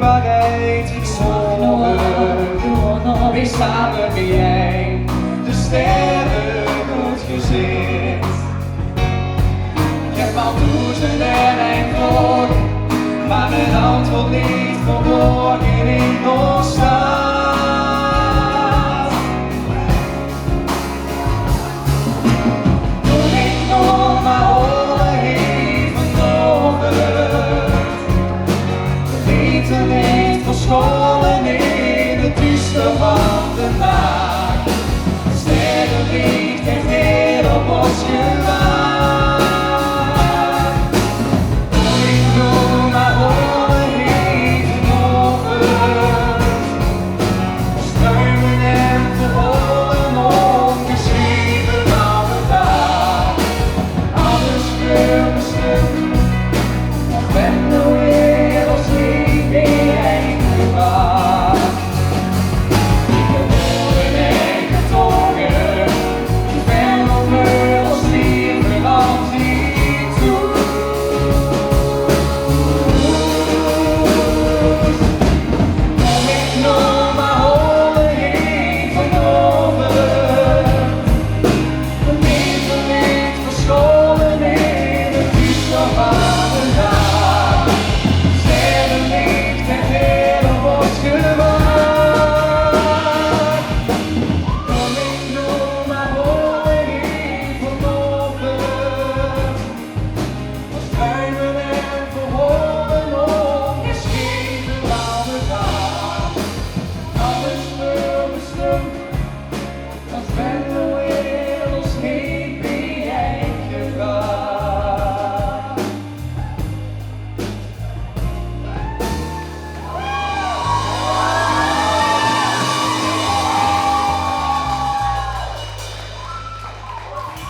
waarheid ik zongen. Weer samen bijeen, de sterren goed gezicht. Ik heb al duizend en een vragen, maar mijn antwoord niet verborgen in ons staat. Toen ik nog maar horen even over, de liefde niet verscholen in het duister van de nacht. Sterrenlicht heeft weer op ons gericht.